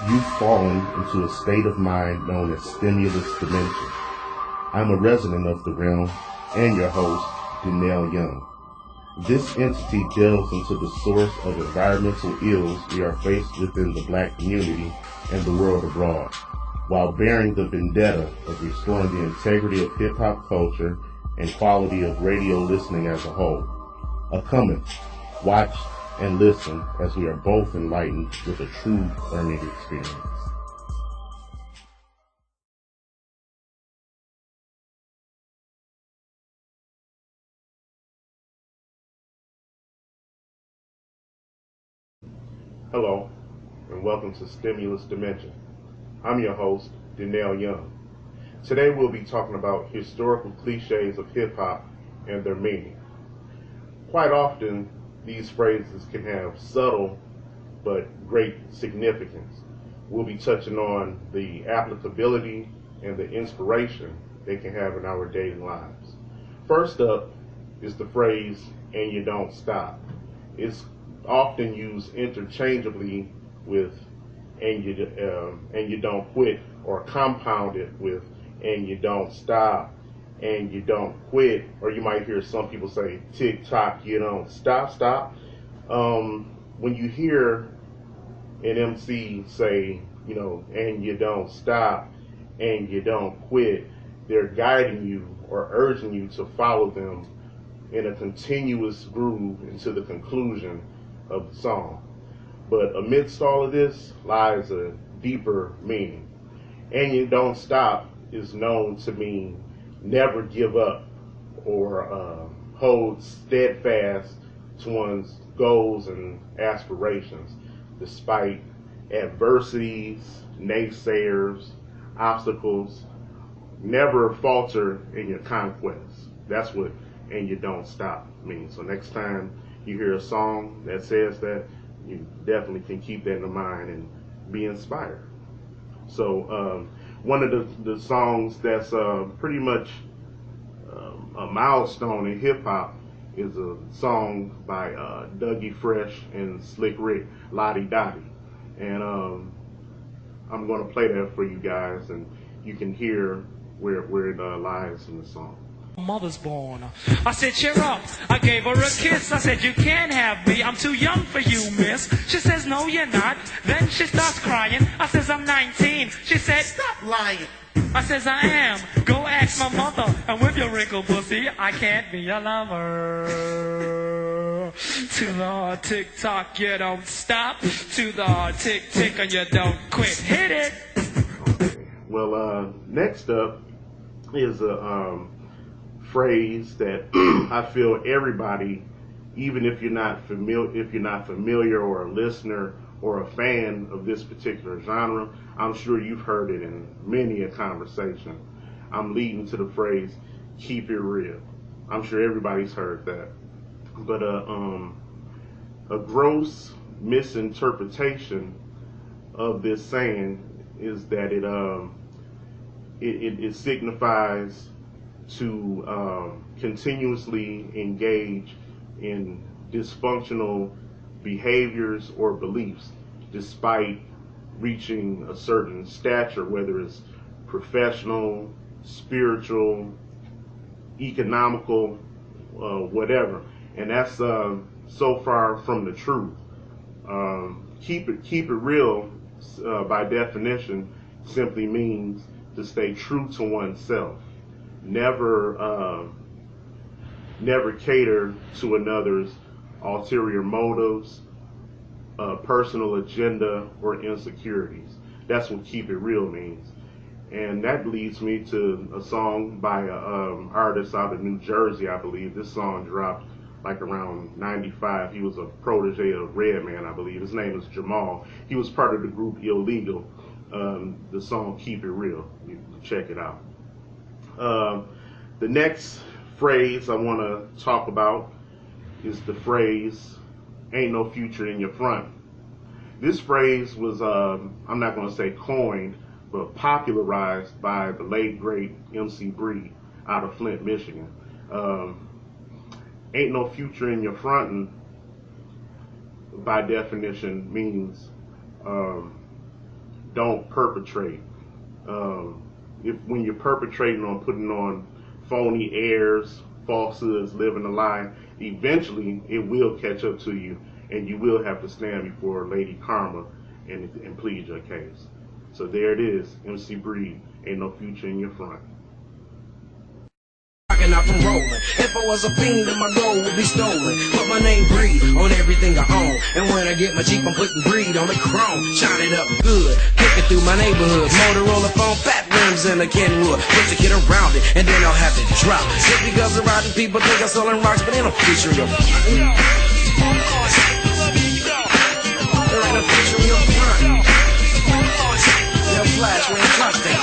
You've fallen into a state of mind known as stimulus dimension. I'm a resident of the realm and your host, DENNELL Young. This entity delves into the source of environmental ills we are faced within the Black community and the world abroad, while bearing the vendetta of restoring the integrity of hip-hop culture and quality of radio listening as a whole. Come, watch, and listen as we are both enlightened with a true learning experience. Hello, and welcome to Stimulus Dimension. I'm your host, DENNELL Young. Today we'll be talking about historical cliches of hip-hop and their meaning. Quite often, these phrases can have subtle but great significance. We'll be touching on the applicability and the inspiration they can have in our daily lives. First up is the phrase, "and you don't stop." It's often used interchangeably with and you don't quit, or compounded with "and you don't stop," "and you don't quit," or you might hear some people say "tick tock, you don't stop." When you hear an MC say, "and you don't stop, and you don't quit," they're guiding you or urging you to follow them in a continuous groove into the conclusion of the song. But amidst all of this lies a deeper meaning. "And you don't stop" is known to mean never give up or hold steadfast to one's goals and aspirations despite adversities, naysayers, obstacles. Never falter in your conquests. That's what "and you don't stop" means. So next time you hear a song that says that, you definitely can keep that in mind and be inspired. So one of the songs that's pretty much a milestone in hip-hop is a song by Dougie Fresh and Slick Rick, "Lottie Dottie." And I'm going to play that for you guys, and you can hear where it lies in the song. Mother's born. I said, "Cheer up." I gave her a kiss. I said, "You can't have me. I'm too young for you, miss." She says, "No, you're not." Then she starts crying. I says, "I'm 19. She said, "Stop lying." I says, "I am. Go ask my mother. And with your wrinkled pussy, I can't be your lover." To the tick-tock, you don't stop. To the tick-tick, and you don't quit. Hit it. Well, next up is a phrase that I feel everybody, even if you're not familiar or a listener or a fan of this particular genre, I'm sure you've heard it in many a conversation. I'm leading to the phrase "keep it real." I'm sure everybody's heard that. But a gross misinterpretation of this saying is that it signifies to continuously engage in dysfunctional behaviors or beliefs despite reaching a certain stature, whether it's professional, spiritual, economical, whatever. And that's so far from the truth. Keep it real, by definition, simply means to stay true to oneself. Never cater to another's ulterior motives, personal agenda, or insecurities. That's what "keep it real" means. And that leads me to a song by an artist out of New Jersey, I believe. This song dropped like around 95. He was a protege of Redman, I believe. His name is Jamal. He was part of the group Illegal. The song "Keep It Real." You can check it out. The next phrase I want to talk about is the phrase "ain't no future in your front." This phrase was, I'm not going to say coined, but popularized by the late great MC Breed out of Flint, Michigan. Ain't no future in your frontin', by definition, means don't perpetrate. When you're perpetrating on putting on phony airs, falsehoods, living a lie, eventually it will catch up to you, and you will have to stand before Lady Karma and plead your case. So there it is, MC Breed, ain't no future in your front. Out from rolling. If I was a fiend, then my gold would be stolen. Put my name Breed on everything I own. And when I get my Jeep, I'm putting Breed on the chrome. Shine it up good, kicking through my neighborhood. Motorola phone, fat rims, and a Kenwood. Put the kid around it, and then I'll have it drop. Just because the riding people think I'm selling rocks, but they don't feature your front. There ain't no feature in your front. Yo, Flash, we ain't trusting.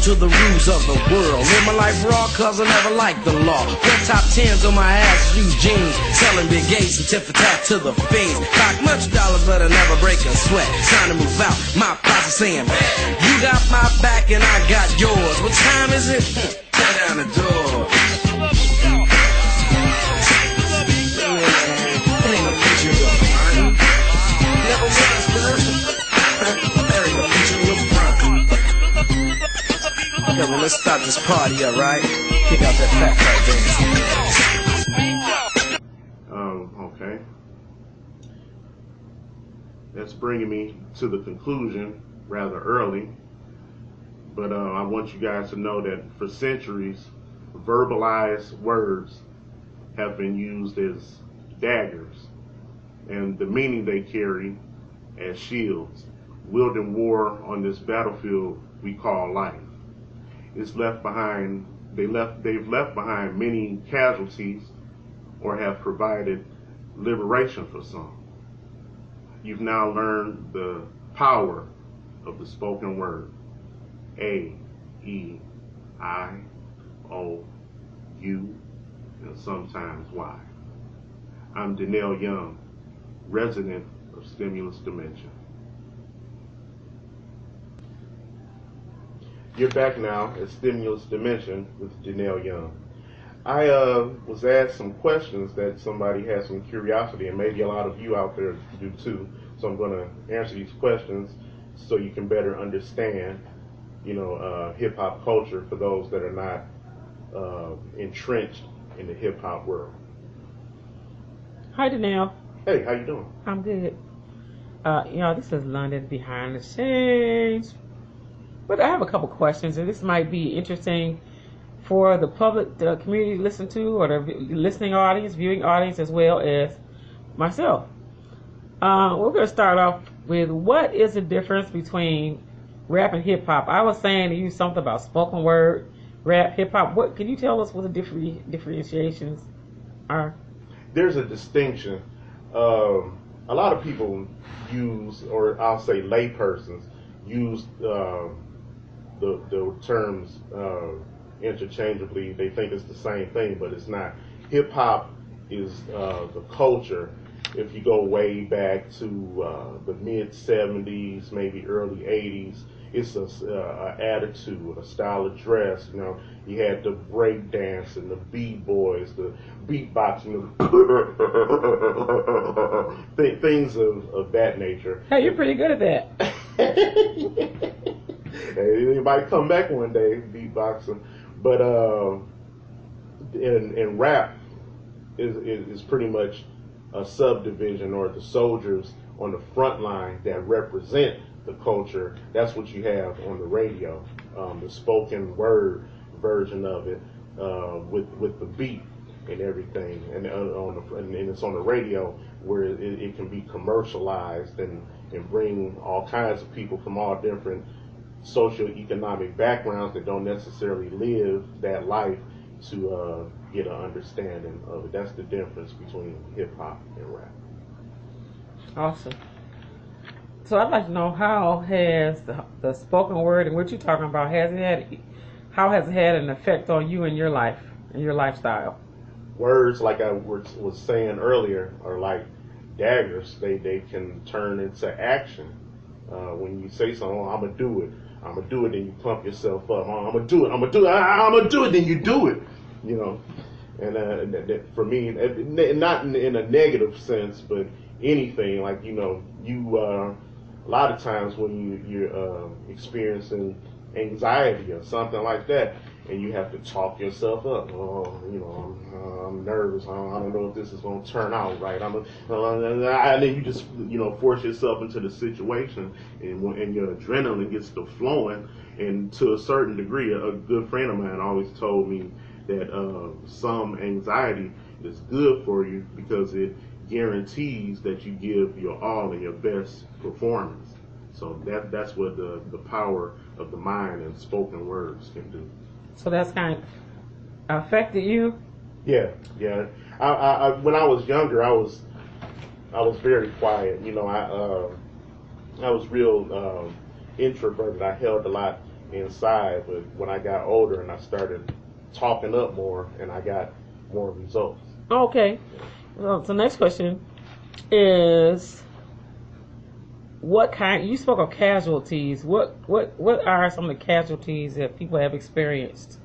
To the rules of the world. Live my life raw cause I never liked the law. Wear top 10s on my ass, use jeans. Selling big gates and tip for tat to the fiends. Cock much dollars but I never break a sweat. Time to move out, my posse saying, you got my back and I got yours. What time is it? Tear down the door. It ain't no future in your front. Never was, there ain't no future in your front. Yeah, well, let's start this party up, right? Kick out that fat dance. Okay. That's bringing me to the conclusion rather early. But I want you guys to know that for centuries, verbalized words have been used as daggers, and the meaning they carry as shields, wielding war on this battlefield we call life. They've left behind many casualties or have provided liberation for some. You've now learned the power of the spoken word. A, E, I, O, U, and sometimes Y. I'm DENNELL Young, resident of Stimulus Dimension. You're back now at Stimulus Dimension with DENNELL Young. I was asked some questions that somebody had some curiosity, and maybe a lot of you out there do too. So I'm going to answer these questions so you can better understand, hip hop culture for those that are not entrenched in the hip hop world. Hi, DENNELL. Hey, how you doing? I'm good. This is London behind the scenes. But I have a couple questions, and this might be interesting for the public, the community to listen to, or the listening audience, viewing audience, as well as myself. We're going to start off with, what is the difference between rap and hip-hop? I was saying to you something about spoken word, rap, hip-hop. What can you tell us what the differentiations are? There's a distinction. A lot of people use, or I'll say laypersons, use the terms interchangeably. They think it's the same thing, but it's not. Hip hop is the culture. If you go way back to the mid 70s, maybe early 80s, it's a attitude, a style of dress. You had the break dance and the b-boys, the beatboxing, things of that nature. Hey, you're pretty good at that. It might come back one day, beatboxing. But in rap is pretty much a subdivision, or the soldiers on the front line that represent the culture. That's what you have on the radio, the spoken word version of it, with the beat and everything, and it's on the radio where it can be commercialized and bring all kinds of people from all different socioeconomic backgrounds that don't necessarily live that life to get an understanding of it. That's the difference between hip hop and rap. Awesome. So I'd like to know, how has the spoken word and what you're talking about, how has it had an effect on you and your life and your lifestyle? Words, like I was saying earlier, are like daggers. They can turn into action. When you say something, I'm gonna do it. I'm gonna do it, then you pump yourself up. I'm gonna do it. I'm gonna do it. I'm gonna do it, then you do it. You know, and that for me, not in a negative sense, but anything like you a lot of times when you're experiencing anxiety or something like that, and you have to talk yourself up. Oh, I'm nervous. I don't know if this is going to turn out right. And then you just force yourself into the situation, and your adrenaline gets to flowing. And to a certain degree, a good friend of mine always told me that some anxiety is good for you because it guarantees that you give your all and your best performance. So that's what the power of the mind and spoken words can do. So that's kind of affected you? Yeah. I when I was younger, I was very quiet. I was real introverted. I held a lot inside, but when I got older and I started talking up more, and I got more results. Okay. Well, so next question is, what kind? You spoke of casualties. What are some of the casualties that people have experienced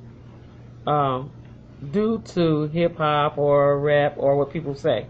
due to hip hop or rap or what people say?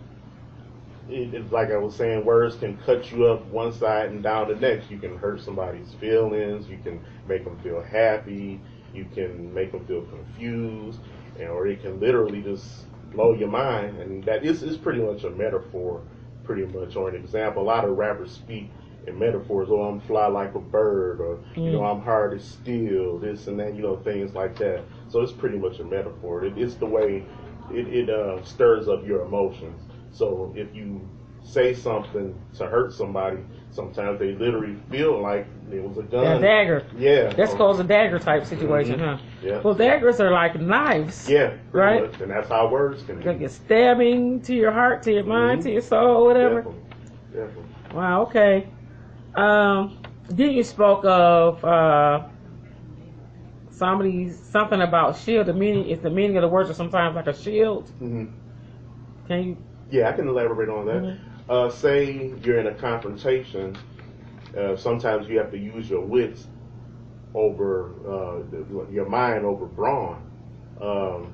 It's like I was saying, words can cut you up one side and down the next. You can hurt somebody's feelings. You can make them feel happy. You can make them feel confused, or it can literally just blow your mind. And that is pretty much a metaphor, pretty much, or an example. A lot of rappers speak in metaphors. Oh, I'm fly like a bird, or I'm hard as steel, this and that, things like that. So it's pretty much a metaphor. It's the way it stirs up your emotions. So if you say something to hurt somebody, sometimes they literally feel like it was a gun. A dagger. Yeah. That's called a dagger type situation, huh? Yeah. Well, daggers are like knives. Yeah. Right? Much. And that's how words can be. Like it's stabbing to your heart, to your mind, to your soul, whatever. Definitely. Wow, okay. Then you spoke of something about shield. The meaning of the words are sometimes like a shield. Mm-hmm. Can you? Yeah, I can elaborate on that. Mm-hmm. Say you're in a confrontation. Sometimes you have to use your wits over your mind over brawn.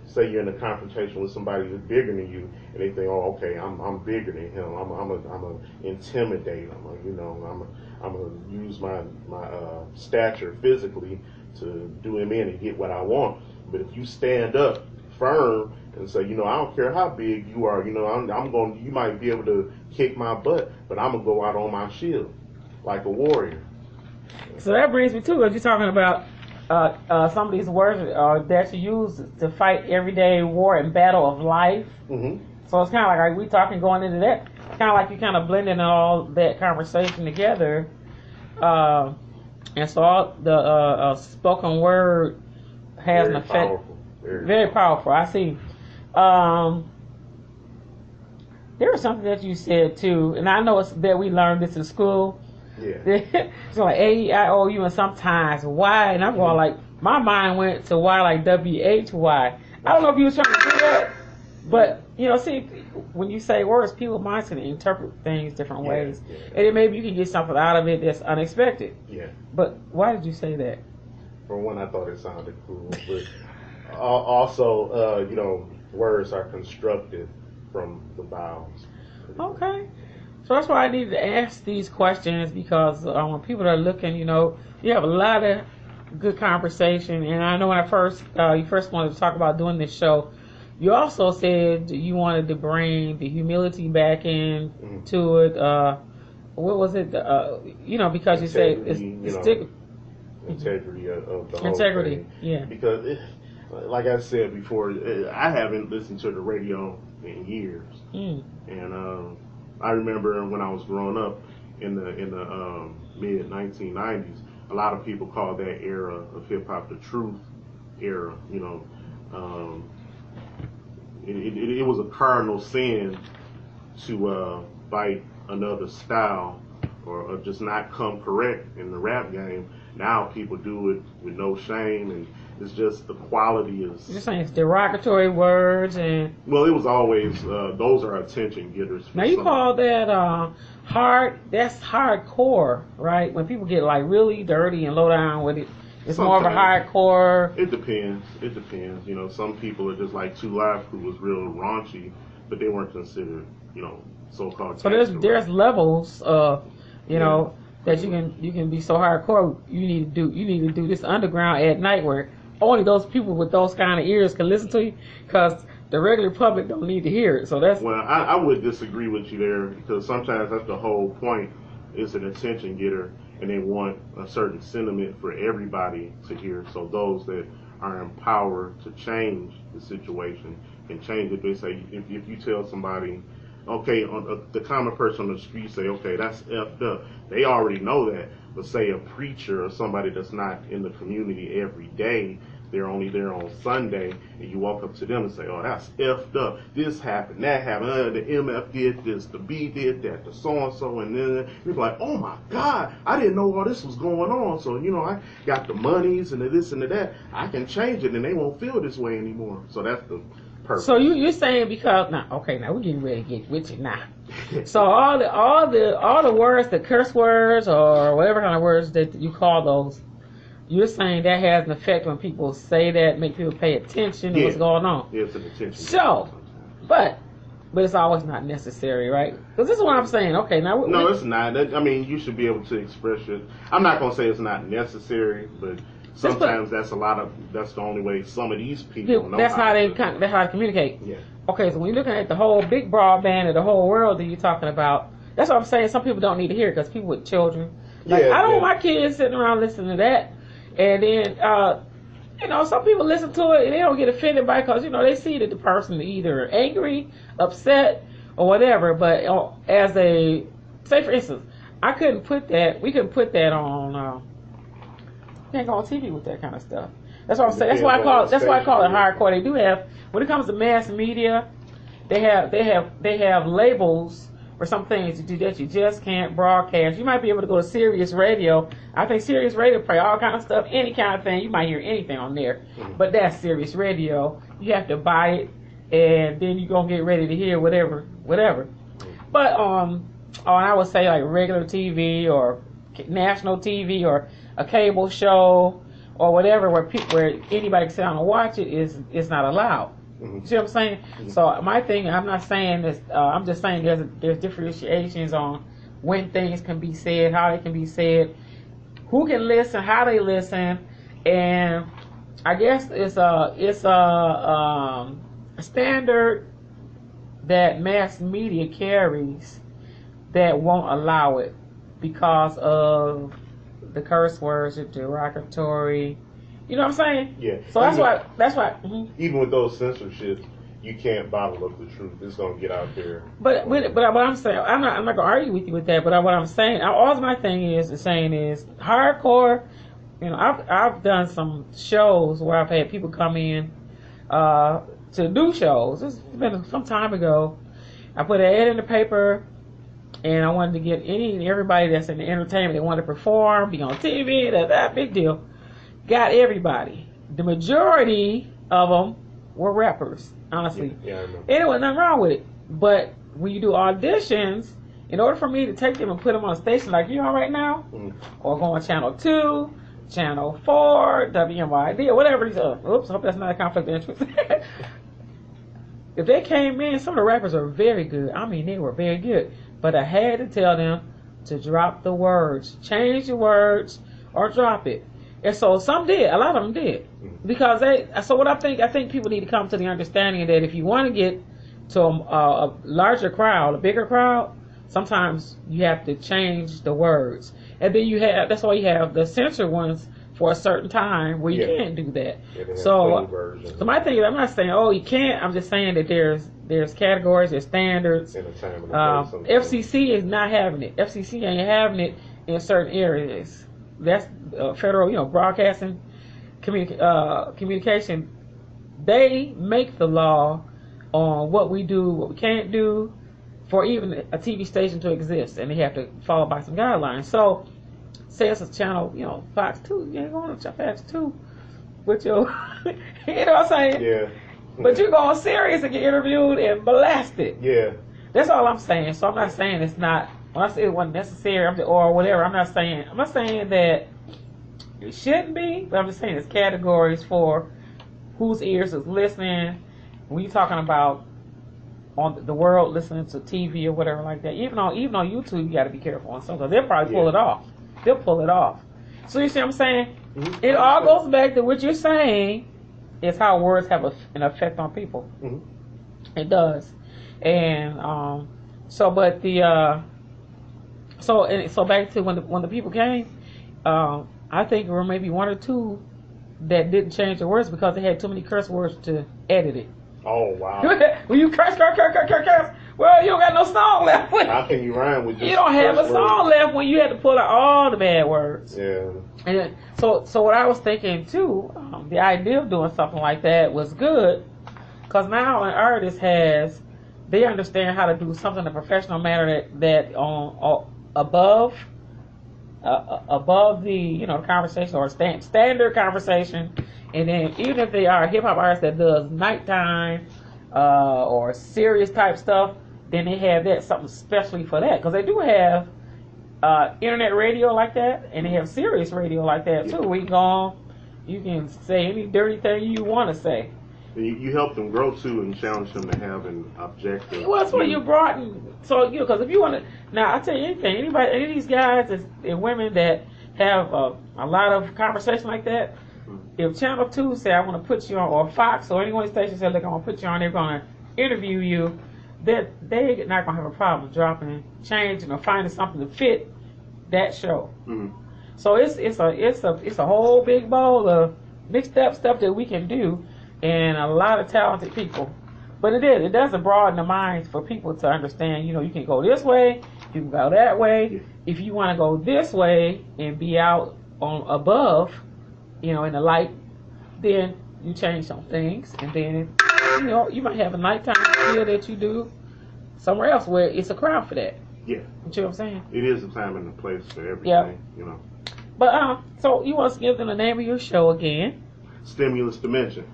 Say you're in a confrontation with somebody who's bigger than you, and they think, "Oh, okay, I'm bigger than him. I'm a intimidate. I'm gonna use my stature physically to do him in and get what I want." But if you stand up firm and say, I don't care how big you are, you might be able to kick my butt, but I'm gonna go out on my shield like a warrior. So that brings me to it. You're talking about some of these words that you use to fight everyday war and battle of life. Mm-hmm. So it's kind of like, are we talking going into that? Kind of like you kind of blending all that conversation together. And so all the spoken word has Very an effect. Powerful. Very powerful. I see. There was something that you said too, and I know it's that we learned this in school. Yeah. It's like A-E-I-O-U and sometimes Y, and I'm going like, my mind went to Y like W-H-Y. I don't know if you was trying to do that, but see, when you say words, people's minds can interpret things different ways, and then maybe you can get something out of it that's unexpected. Yeah. But why did you say that? For one, I thought it sounded cool, but also, words are constructed from the vowels. Okay. So that's why I needed to ask these questions, because when people are looking, you have a lot of good conversation. And I know when you first wanted to talk about doing this show, you also said you wanted to bring the humility back into it. What was it? Because you said it's integrity of the whole integrity. thing. Yeah. Because, like I said before, I haven't listened to the radio in years, and I remember when I was growing up in the mid 1990s, a lot of people called that era of hip hop the truth era. It was a cardinal sin to fight another style or just not come correct in the rap game. Now people do it with no shame, and it's just the quality is. You're saying it's derogatory words and. Well, it was always those are attention getters. Now you call that hard? That's hardcore, right? When people get like really dirty and low down with it, it's more of a hardcore. It depends. It depends. You know, some people are just like 2 Live, who was real raunchy, but they weren't considered, you know, so-called. So there's levels of, you know, that you can be so hardcore. You need to do this underground at night where only those people with those kind of ears can listen to you, because the regular public don't need to hear it. So that's. Well, I would disagree with you there, because sometimes that's the whole point. It's an attention getter, and they want a certain sentiment for everybody to hear. So those that are empowered to change the situation can change it. They say, if you tell somebody, okay, the common person on the street say, okay, that's effed up. They already know that. But say a preacher or somebody that's not in the community every day, they're only there on Sunday, and you walk up to them and say, oh, that's effed up. This happened, that happened, the MF did this, the B did that, the so-and-so, and then you're like, oh my God, I didn't know all this was going on. So, you know, I got the monies and the this and the that. I can change it, and they won't feel this way anymore. So that's the purpose. So you're saying because, now we're getting ready to get with you now. So all the words, the curse words or whatever kind of words that you call those, you're saying that has an effect when people say that, make people pay attention to what's going on. Yeah, it's an attention. So, but it's always not necessary, right? Because this is what I'm saying. Okay, now no, it's not. I mean, you should be able to express it. I'm not gonna say it's not necessary, but sometimes that's the only way some of these people know. That's how they communicate. Yeah. Okay, so when you're looking at the whole big broadband of the whole world that you're talking about, that's what I'm saying. Some people don't need to hear it, because people with children, like, I don't want my kids sitting around listening to that. And then, you know, some people listen to it and they don't get offended by it because, you know, they see that the person is either angry, upset, or whatever. But as say for instance, we couldn't put that on, can't go on TV with that kind of stuff. That's what I'm saying. That's why I call it hardcore. They do have, when it comes to mass media, they have labels for some things that you just can't broadcast. You might be able to go to Sirius Radio. I think Sirius Radio play all kind of stuff, any kind of thing. You might hear anything on there, but that's Sirius Radio. You have to buy it, and then you're gonna get ready to hear whatever. But I would say like regular TV or national TV or a cable show or whatever, where anybody can sit down and watch it is not allowed. You see what I'm saying? So my thing, I'm not saying this. I'm just saying there's differentiations on when things can be said, how they can be said, who can listen, how they listen, and I guess it's a standard that mass media carries that won't allow it because of the curse words, the derogatory. You know what I'm saying? Yeah. So that's why. Even with those censorships, you can't bottle up the truth. It's gonna get out there. But what I'm saying, I'm not gonna argue with you with that. But what I'm saying, all my thing is hardcore. You know, I've done some shows where I've had people come in to do shows. It's been some time ago. I put an ad in the paper, and I wanted to get any and everybody that's in the entertainment that wanted to perform, be on TV. That big deal. Got everybody. The majority of them were rappers, honestly. Yeah, I know. And there was nothing wrong with it. But when you do auditions, in order for me to take them and put them on a station like you are right now, or go on Channel 2, Channel 4, WNYD, or whatever these are. Oops, I hope that's not a conflict of interest. If they came in, some of the rappers are very good. I mean, they were very good. But I had to tell them to drop the words. Change the words or drop it. And so some did. A lot of them did. Because so what I think people need to come to the understanding that if you want to get to a larger crowd, a bigger crowd, sometimes you have to change the words. And then that's why you have the censored ones for a certain time where you can't do that. So my thing is, I'm not saying, you can't. I'm just saying that there's categories, there's standards. FCC is not having it. FCC ain't having it in certain areas. That's federal, broadcasting, communication. They make the law on what we do, what we can't do. for even a TV station to exist, and they have to follow by some guidelines. So, say it's a channel, Fox 2, you ain't going to Fox 2 with your, you know what I'm saying? Yeah. But you go on Sirius and get interviewed and blasted. Yeah. That's all I'm saying. So I'm not saying it's not, when I say it wasn't necessary or whatever, I'm not saying that it shouldn't be, but I'm just saying it's categories for whose ears is listening. When you're talking about on the world listening to TV or whatever like that, even on YouTube, you got to be careful on some, because they'll probably pull it off. They'll pull it off. So you see what I'm saying? Mm-hmm. It all goes back to what you're saying is how words have an effect on people. Mm-hmm. It does. And so back to when the people came, I think there were maybe one or two that didn't change the words because they had too many curse words to edit it. Oh, wow. When you curse, well, you don't got no song left. How can you rhyme with just you don't have a song left when you had to pull out all the bad words. Yeah. And so what I was thinking too, the idea of doing something like that was good, because now an artist they understand how to do something in a professional manner that above the conversation or standard conversation. And then even if they are a hip hop artist that does nighttime or serious type stuff, then they have something specially for that, because they do have internet radio like that, and they have serious radio like that too. Where you can say any dirty thing you want to say. You help them grow too, and challenge them to have an objective. Well, that's what you brought in. So because if you want to, now I tell you anything, any of these guys and women that have a lot of conversation like that. If Channel 2 say, I want to put you on, or Fox or any one of the stations say, look, I want to put you on, they're going to interview you, they're not going to have a problem dropping, changing, or finding something to fit that show. Mm-hmm. So it's a whole big bowl of mixed up stuff that we can do, and a lot of talented people. But it doesn't broaden the minds for people to understand, you can go this way, you can go that way. If you want to go this way and be out on above, in the light, then you change some things, and then you might have a nighttime feel that you do somewhere else where it's a crowd for that. Yeah, you see what I'm saying? It is a time and a place for everything. Yeah. But so you want to give them the name of your show again? Stimulus Dimension.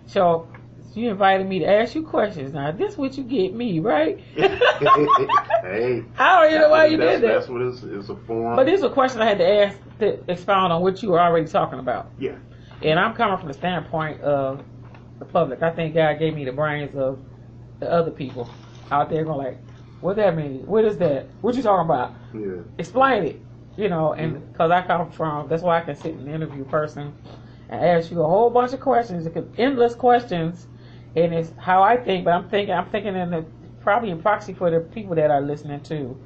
So you invited me to ask you questions. Now this is what you get me, right? Hey, I don't even know why you did that. That's what it's a form. But these are questions I had to ask to expound on what you were already talking about. Yeah. And I'm coming from the standpoint of the public. I think God gave me the brains of the other people out there going like, what that mean? What is that? What you talking about? Yeah. Explain it. And because I come from, that's why I can sit and interview a person and ask you a whole bunch of questions, endless questions, and it's how I think. But I'm thinking probably in proxy for the people that are listening too.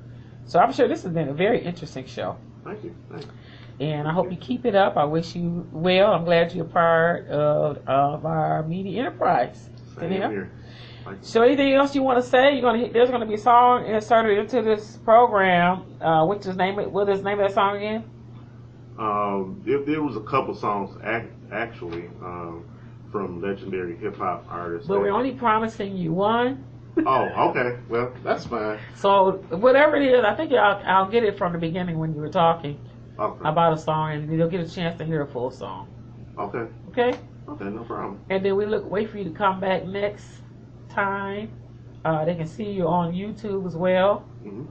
So I'm sure this has been a very interesting show. Thank you. And I hope you keep it up. I wish you well. I'm glad you're part of our media enterprise. Same here. So anything else you want to say? There's going to be a song inserted into this program. What is the name of that song again? There was a couple songs actually from legendary hip hop artists. But we're only promising you one. Oh, okay. Well, that's fine. So whatever it is, I think I'll get it from the beginning when you were talking about a song, and you'll get a chance to hear a full song. Okay. Okay? Okay, no problem. And then wait for you to come back next time. They can see you on YouTube as well. Mm-hmm.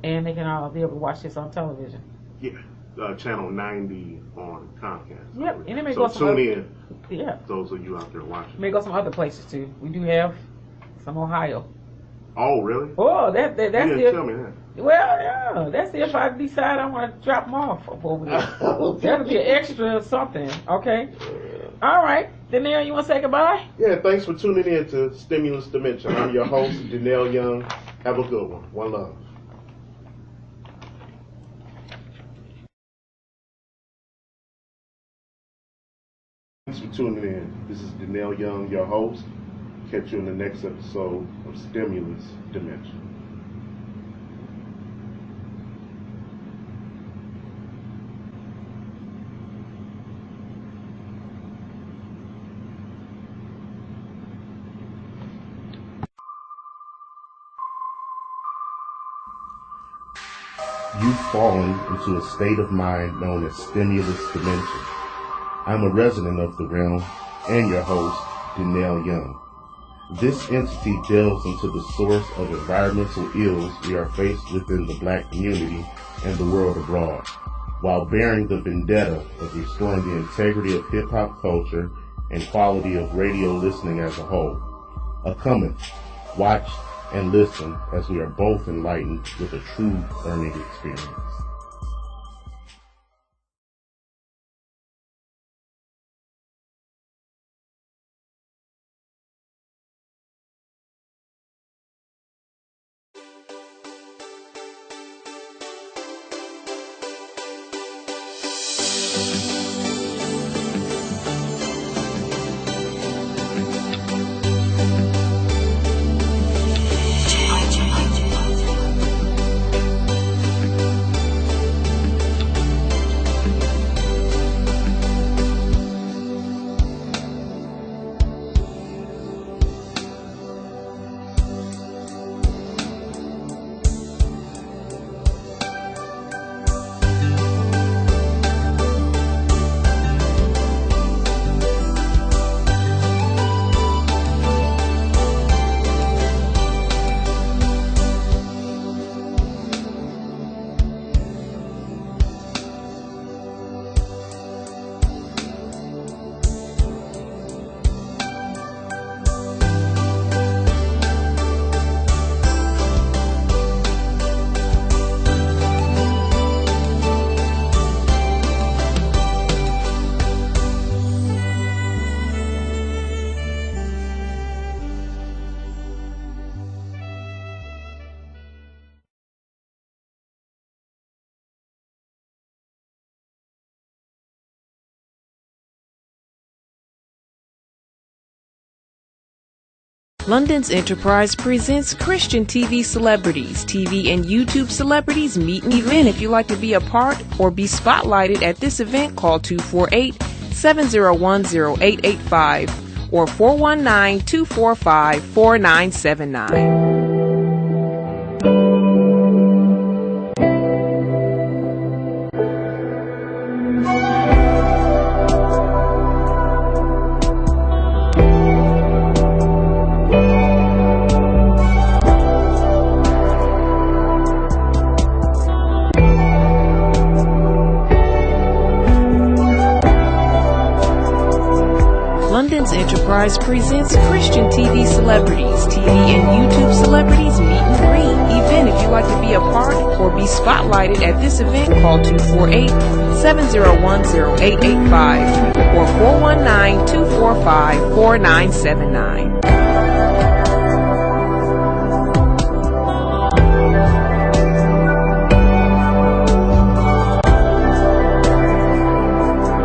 And they can all be able to watch this on television. Yeah. Channel 90 on COMCAST. Yep. And it may so go some tune in. Yeah. Those of you out there watching. It may go some other places too. We do have some Ohio. Oh, really? Oh, that's you didn't tell me that. Well, yeah, that's if I decide I want to drop them off over there. Okay. That'll be an extra something, okay? All right. Dennell, you want to say goodbye? Yeah, thanks for tuning in to Stimulus Dimension. I'm your host, Dennell Young. Have a good one. One love. Thanks for tuning in. This is Dennell Young, your host. Catch you in the next episode of Stimulus Dimension. you've fallen into a state of mind known as stimulus dimension. I'm a resident of the realm and your host, DENNELL Young. This entity delves into the source of environmental ills we are faced within the Black community and the world abroad, while bearing the vendetta of restoring the integrity of hip-hop culture and quality of radio listening as a whole. Come, watch, and listen as we are both enlightened with a true learning experience. London's Enterprise presents Christian TV Celebrities. TV and YouTube celebrities meet and event. If you'd like to be a part or be spotlighted at this event, call 248-701-0885 or 419-245-4979. London's Enterprise presents Christian TV Celebrities. TV and YouTube celebrities meet and greet event. If you'd like to be a part or be spotlighted at this event, call 248-701-0885 or 419-245-4979.